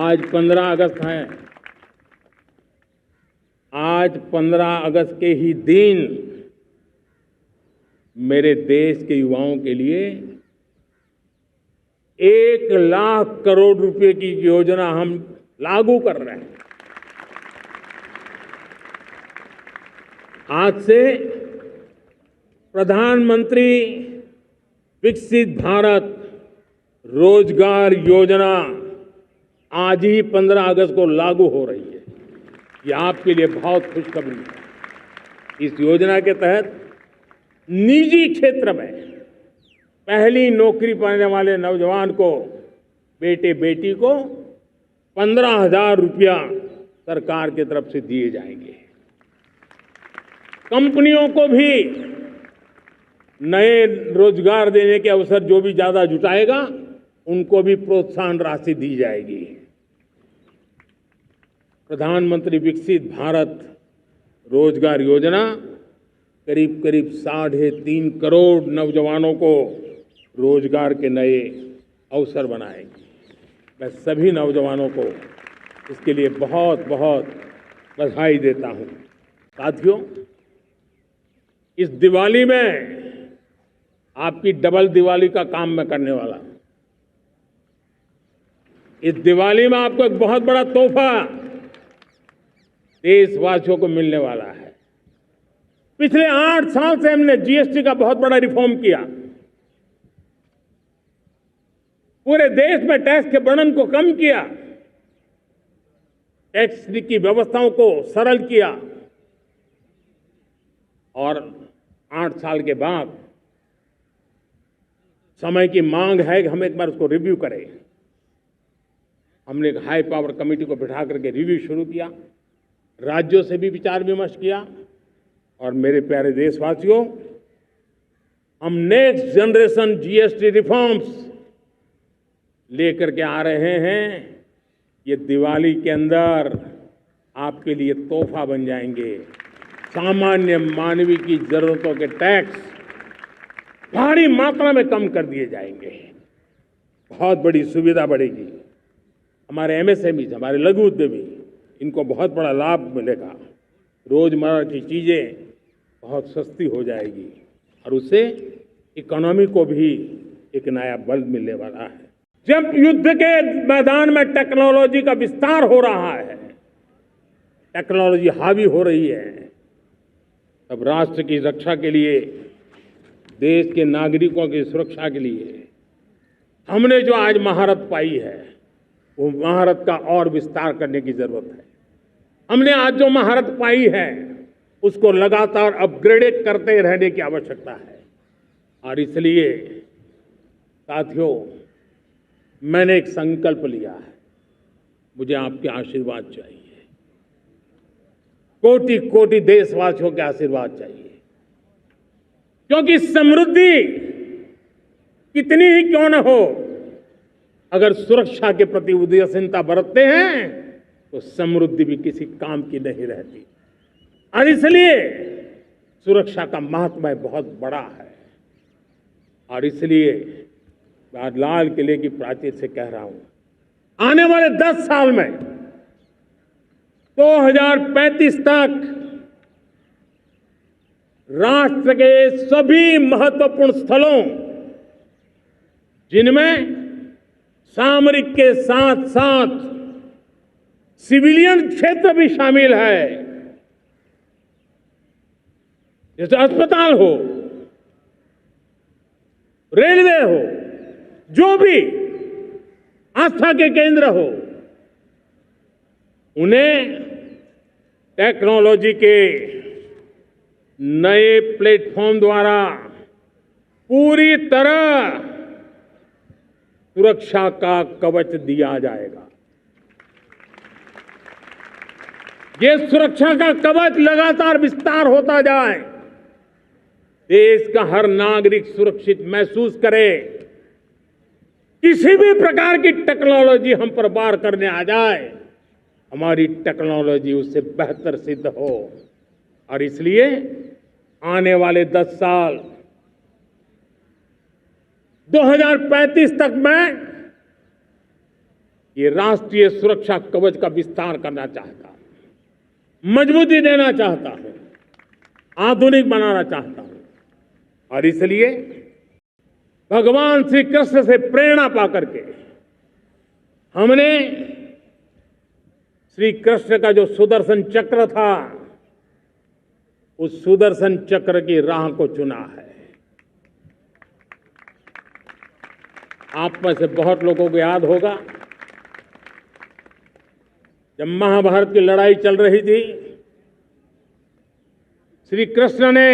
आज 15 अगस्त है। आज 15 अगस्त के ही दिन मेरे देश के युवाओं के लिए 1 लाख करोड़ रुपए की योजना हम लागू कर रहे हैं। आज से प्रधानमंत्री विकसित भारत रोजगार योजना आज ही 15 अगस्त को लागू हो रही है। ये आपके लिए बहुत खुशखबरी है। इस योजना के तहत निजी क्षेत्र में पहली नौकरी पाने वाले नौजवान को, बेटे बेटी को 15,000 रुपया सरकार की तरफ से दिए जाएंगे। कंपनियों को भी नए रोजगार देने के अवसर जो भी ज्यादा जुटाएगा उनको भी प्रोत्साहन राशि दी जाएगी। प्रधानमंत्री विकसित भारत रोजगार योजना करीब करीब 3.5 करोड़ नौजवानों को रोजगार के नए अवसर बनाएगी। मैं सभी नौजवानों को इसके लिए बहुत बहुत बधाई देता हूं। साथियों, इस दिवाली में आपकी डबल दिवाली का काम मैं करने वाला हूं। इस दिवाली में आपको एक बहुत बड़ा तोहफा देशवासियों को मिलने वाला है। पिछले 8 साल से हमने जीएसटी का बहुत बड़ा रिफॉर्म किया। पूरे देश में टैक्स के बर्डन को कम किया, टैक्स की व्यवस्थाओं को सरल किया और 8 साल के बाद समय की मांग है कि हम एक बार उसको रिव्यू करें। हमने एक हाई पावर कमेटी को बिठा करके रिव्यू शुरू किया, राज्यों से भी विचार विमर्श किया और मेरे प्यारे देशवासियों, हम नेक्स्ट जनरेशन जीएसटी रिफॉर्म्स लेकर के आ रहे हैं। ये दिवाली के अंदर आपके लिए तोहफा बन जाएंगे। सामान्य मानवीय की जरूरतों के टैक्स भारी मात्रा में कम कर दिए जाएंगे। बहुत बड़ी सुविधा बढ़ेगी। हमारे एमएसएमई, हमारे लघु उद्यमी, इनको बहुत बड़ा लाभ मिलेगा। रोजमर्रा की चीजें बहुत सस्ती हो जाएगी और उससे इकोनॉमी को भी एक नया बल मिलने वाला है। जब युद्ध के मैदान में टेक्नोलॉजी का विस्तार हो रहा है, टेक्नोलॉजी हावी हो रही है, तब राष्ट्र की रक्षा के लिए, देश के नागरिकों की सुरक्षा के लिए हमने जो आज महारत पाई है, वो महारत का और विस्तार करने की जरूरत है। हमने आज जो महारत पाई है उसको लगातार अपग्रेडेड करते रहने की आवश्यकता है। और इसलिए साथियों, मैंने एक संकल्प लिया है। मुझे आपके आशीर्वाद चाहिए, कोटि कोटि देशवासियों के आशीर्वाद चाहिए, क्योंकि समृद्धि कितनी ही क्यों न हो, अगर सुरक्षा के प्रति उदासीनता बरतते हैं तो समृद्धि भी किसी काम की नहीं रहती। और इसलिए सुरक्षा का महत्व बहुत बड़ा है। और इसलिए मैं आज लाल किले की प्राचीर से कह रहा हूं, आने वाले 10 साल में 2035 तक राष्ट्र के सभी महत्वपूर्ण स्थलों, जिनमें सामरिक के साथ साथ सिविलियन क्षेत्र भी शामिल है, जैसे अस्पताल हो, रेलवे हो, जो भी आस्था के केंद्र हो, उन्हें टेक्नोलॉजी के नए प्लेटफॉर्म द्वारा पूरी तरह सुरक्षा का कवच दिया जाएगा। ये सुरक्षा का कवच लगातार विस्तार होता जाए, देश का हर नागरिक सुरक्षित महसूस करे। किसी भी प्रकार की टेक्नोलॉजी हम पर वार करने आ जाए, हमारी टेक्नोलॉजी उससे बेहतर सिद्ध हो। और इसलिए आने वाले 10 साल 2035 तक में ये राष्ट्रीय सुरक्षा कवच का विस्तार करना चाहता हूं, मजबूती देना चाहता हूं, आधुनिक बनाना चाहता हूं। और इसलिए भगवान श्री कृष्ण से प्रेरणा पाकर के हमने श्री कृष्ण का जो सुदर्शन चक्र था, उस सुदर्शन चक्र की राह को चुना है। आप में से बहुत लोगों को याद होगा, जब महाभारत की लड़ाई चल रही थी, श्री कृष्ण ने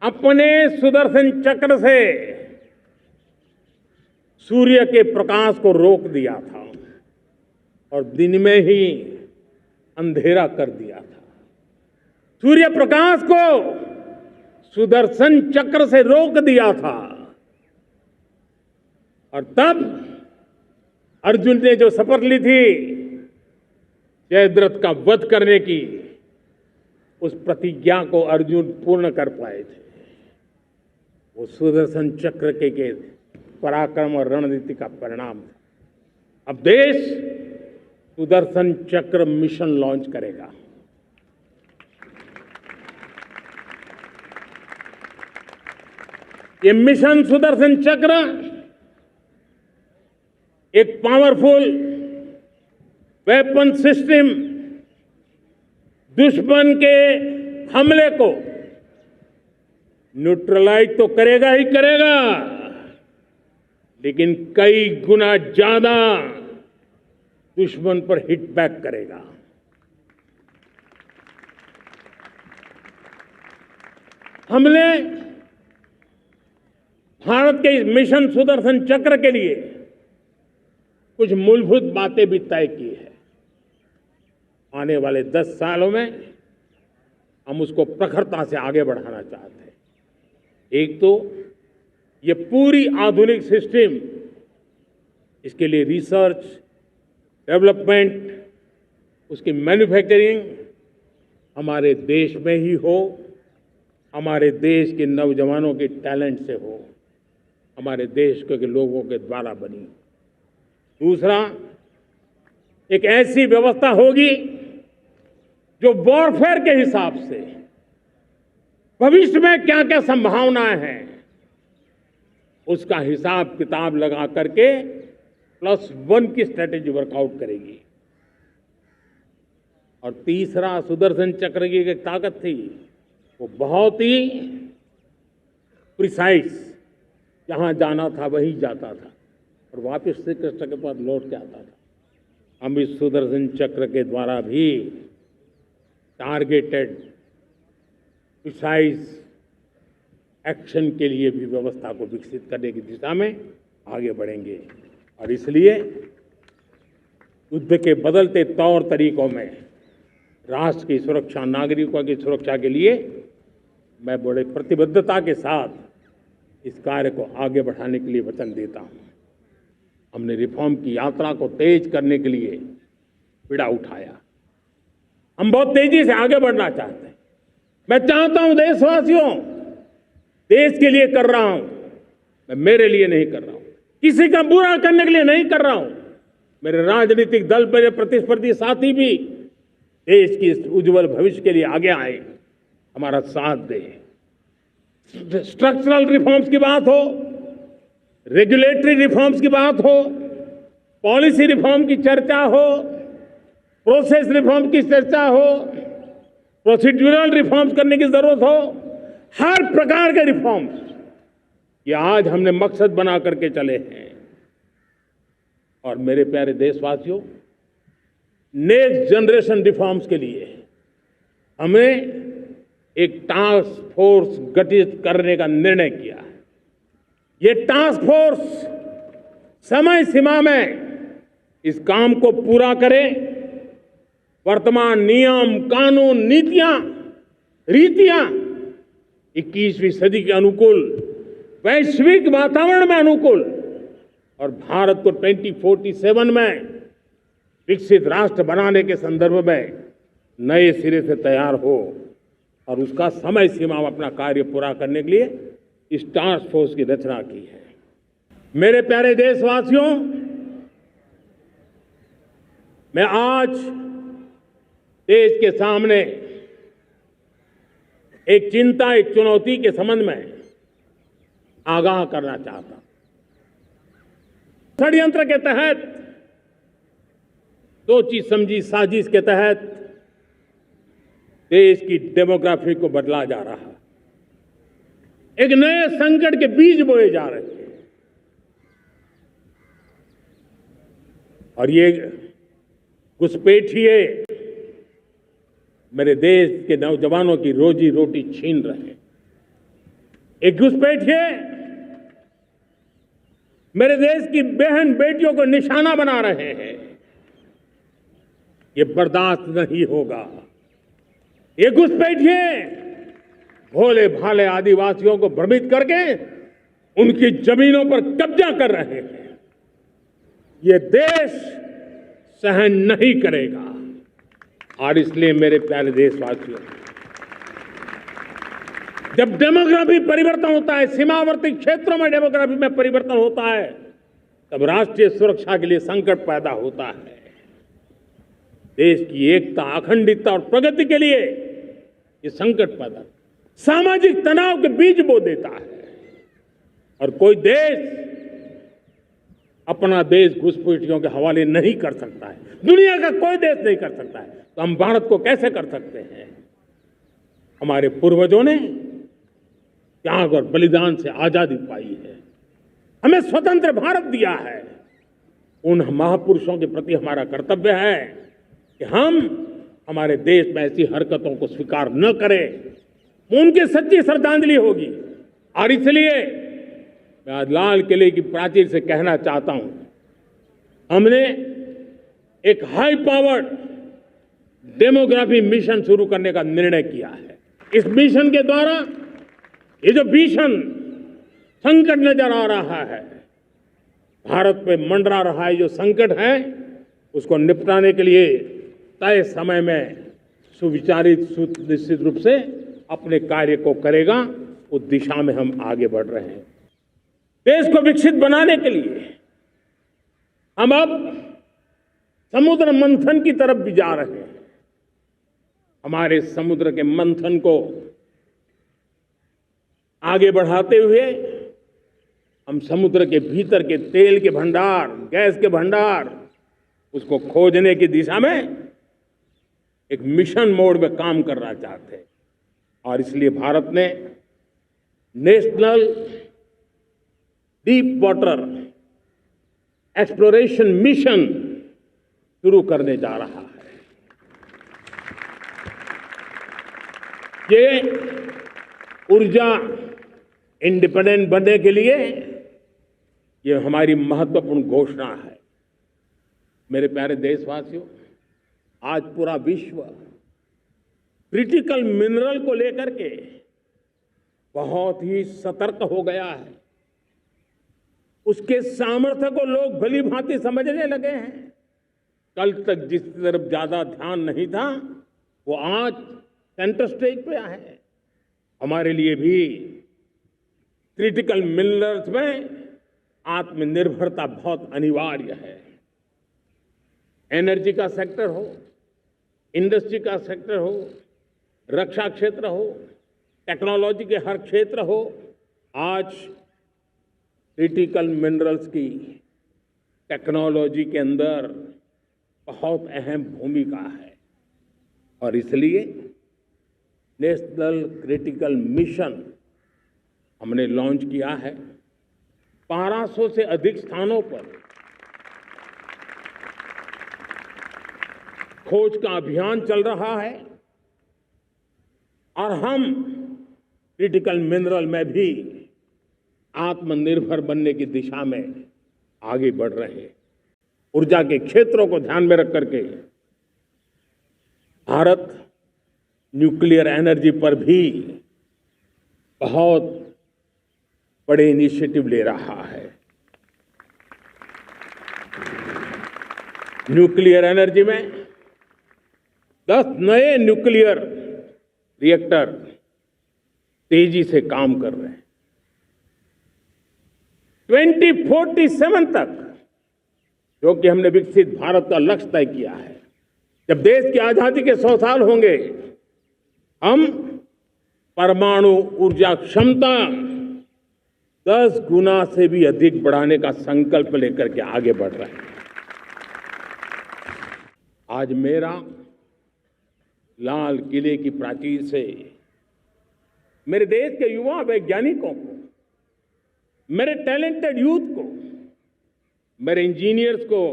अपने सुदर्शन चक्र से सूर्य के प्रकाश को रोक दिया था और दिन में ही अंधेरा कर दिया था। सूर्य प्रकाश को सुदर्शन चक्र से रोक दिया था। और तब अर्जुन ने जो शपथ ली थी जयद्रथ का वध करने की, उस प्रतिज्ञा को अर्जुन पूर्ण कर पाए थे। वो सुदर्शन चक्र के पराक्रम और रणनीति का परिणाम था। अब देश सुदर्शन चक्र मिशन लॉन्च करेगा। ये मिशन सुदर्शन चक्र एक पावरफुल वेपन सिस्टम दुश्मन के हमले को न्यूट्रलाइज तो करेगा ही करेगा, लेकिन कई गुना ज्यादा दुश्मन पर हिट बैक करेगा। हमने भारत के इस मिशन सुदर्शन चक्र के लिए कुछ मूलभूत बातें भी तय की है। आने वाले 10 सालों में हम उसको प्रखरता से आगे बढ़ाना चाहते हैं। एक तो ये पूरी आधुनिक सिस्टम, इसके लिए रिसर्च, डेवलपमेंट, उसकी मैन्युफैक्चरिंग हमारे देश में ही हो, हमारे देश के नौजवानों के टैलेंट से हो, हमारे देश के लोगों के द्वारा बनी। दूसरा, एक ऐसी व्यवस्था होगी जो वॉरफेयर के हिसाब से भविष्य में क्या क्या संभावनाएं हैं, उसका हिसाब किताब लगा करके +1 की स्ट्रेटेजी वर्कआउट करेगी। और तीसरा, सुदर्शन चक्र की एक ताकत थी, वो बहुत ही प्रिसाइज, जहां जाना था वहीं जाता था और वापस श्री कृष्ण के पास लौट के आता था। हम इस सुदर्शन चक्र के द्वारा भी टारगेटेड प्रिसाइज एक्शन के लिए भी व्यवस्था को विकसित करने की दिशा में आगे बढ़ेंगे। और इसलिए युद्ध के बदलते तौर तरीकों में राष्ट्र की सुरक्षा, नागरिकों की सुरक्षा के लिए मैं बड़े प्रतिबद्धता के साथ इस कार्य को आगे बढ़ाने के लिए वचन देता हूं। हमने रिफॉर्म की यात्रा को तेज करने के लिए बीड़ा उठाया। हम बहुत तेजी से आगे बढ़ना चाहते हैं। मैं चाहता हूं देशवासियों, देश के लिए कर रहा हूं, मैं मेरे लिए नहीं कर रहा हूं, किसी का बुरा करने के लिए नहीं कर रहा हूं। मेरे राजनीतिक दल, मेरे प्रतिस्पर्धी साथी भी देश की उज्जवल भविष्य के लिए आगे आए, हमारा साथ दें। स्ट्रक्चरल रिफॉर्म्स की बात हो, रेगुलेटरी रिफॉर्म्स की बात हो, पॉलिसी रिफॉर्म की चर्चा हो, प्रोसेस रिफॉर्म की चर्चा हो, प्रोसीड्यूरल रिफॉर्म्स करने की जरूरत हो, हर प्रकार के रिफॉर्म्स ये आज हमने मकसद बना करके चले हैं। और मेरे प्यारे देशवासियों, नेक्स्ट जनरेशन रिफॉर्म्स के लिए हमें एक टास्क फोर्स गठित करने का निर्णय किया है। ये टास्क फोर्स समय सीमा में इस काम को पूरा करे, वर्तमान नियम, कानून, नीतियां, रीतियां 21वीं सदी के अनुकूल, वैश्विक वातावरण में अनुकूल और भारत को 2047 में विकसित राष्ट्र बनाने के संदर्भ में नए सिरे से तैयार हो और उसका समय सीमा में अपना कार्य पूरा करने के लिए इस टास्क फोर्स की रचना की है। मेरे प्यारे देशवासियों, मैं आज देश के सामने एक चिंता, एक चुनौती के संबंध में आगाह करना चाहता हूं। षड्यंत्र के तहत, सोची समझी साजिश के तहत देश की डेमोग्राफी को बदला जा रहा है। एक नए संकट के बीज बोए जा रहे हैं और ये घुसपैठिए मेरे देश के नौजवानों की रोजी रोटी छीन रहे हैं। एक घुसपैठिए मेरे देश की बहन बेटियों को निशाना बना रहे हैं। ये बर्दाश्त नहीं होगा। ये घुसपैठिए भोले भाले आदिवासियों को भ्रमित करके उनकी जमीनों पर कब्जा कर रहे हैं। ये देश सहन नहीं करेगा। और इसलिए मेरे प्यारे देशवासियों, जब डेमोग्राफी परिवर्तन होता है, सीमावर्ती क्षेत्रों में डेमोग्राफी में परिवर्तन होता है, तब राष्ट्रीय सुरक्षा के लिए संकट पैदा होता है। देश की एकता, अखंडता और प्रगति के लिए ये संकट पैदा, सामाजिक तनाव के बीज बो देता है। और कोई देश अपना देश घुसपैठियों के हवाले नहीं कर सकता है। दुनिया का कोई देश नहीं कर सकता है, तो हम भारत को कैसे कर सकते हैं? हमारे पूर्वजों ने त्याग और बलिदान से आजादी पाई है, हमें स्वतंत्र भारत दिया है। उन महापुरुषों के प्रति हमारा कर्तव्य है कि हम हमारे देश में ऐसी हरकतों को स्वीकार न करें। उनकी सच्ची श्रद्धांजलि होगी। और इसलिए मैं आज लाल किले की प्राचीर से कहना चाहता हूं, हमने एक हाई पावर्ड डेमोग्राफी मिशन शुरू करने का निर्णय किया है। इस मिशन के द्वारा ये जो भीषण संकट नजर आ रहा है, भारत पे मंडरा रहा है जो संकट है, उसको निपटाने के लिए तय समय में सुविचारित सुनिश्चित रूप से अपने कार्य को करेगा। उस दिशा में हम आगे बढ़ रहे हैं। देश को विकसित बनाने के लिए हम अब समुद्र मंथन की तरफ भी जा रहे हैं। हमारे समुद्र के मंथन को आगे बढ़ाते हुए हम समुद्र के भीतर के तेल के भंडार, गैस के भंडार, उसको खोजने की दिशा में एक मिशन मोड में काम करना चाहते हैं। और इसलिए भारत ने national deep water exploration mission शुरू करने जा रहा है। ये ऊर्जा इंडिपेंडेंट बनने के लिए ये हमारी महत्वपूर्ण घोषणा है। मेरे प्यारे देशवासियों, आज पूरा विश्व क्रिटिकल मिनरल को लेकर के बहुत ही सतर्क हो गया है। उसके सामर्थ्य को लोग भली भांति समझने लगे हैं। कल तक जिस तरफ ज्यादा ध्यान नहीं था, वो आज सेंटर स्टेज पे है। हमारे लिए भी क्रिटिकल मिनरल्स में आत्मनिर्भरता बहुत अनिवार्य है। एनर्जी का सेक्टर हो, इंडस्ट्री का सेक्टर हो, रक्षा क्षेत्र हो, टेक्नोलॉजी के हर क्षेत्र हो, आज क्रिटिकल मिनरल्स की टेक्नोलॉजी के अंदर बहुत अहम भूमिका है। और इसलिए नेशनल क्रिटिकल मिशन हमने लॉन्च किया है। 1200 से अधिक स्थानों पर खोज का अभियान चल रहा है और हम क्रिटिकल मिनरल में भी आत्मनिर्भर बनने की दिशा में आगे बढ़ रहे हैं। ऊर्जा के क्षेत्रों को ध्यान में रख करके भारत न्यूक्लियर एनर्जी पर भी बहुत बड़े इनिशिएटिव ले रहा है। न्यूक्लियर एनर्जी में 10 नए न्यूक्लियर रिएक्टर तेजी से काम कर रहे हैं। 2047 तक जो कि हमने विकसित भारत का लक्ष्य तय किया है। जब देश की आजादी के 100 साल होंगे, हम परमाणु ऊर्जा क्षमता 10 गुना से भी अधिक बढ़ाने का संकल्प लेकर के आगे बढ़ रहे हैं। आज मेरा लाल किले की प्राचीर से मेरे देश के युवा वैज्ञानिकों को, मेरे टैलेंटेड यूथ को, मेरे इंजीनियर्स को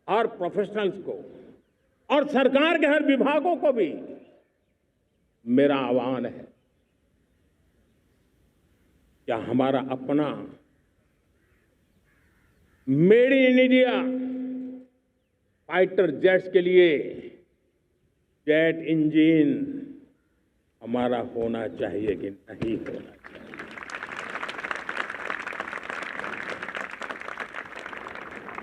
और प्रोफेशनल्स को और सरकार के हर विभागों को भी मेरा आह्वान है, क्या हमारा अपना made in India fighter jets के लिए जेट इंजन हमारा होना चाहिए कि नहीं होना चाहिए।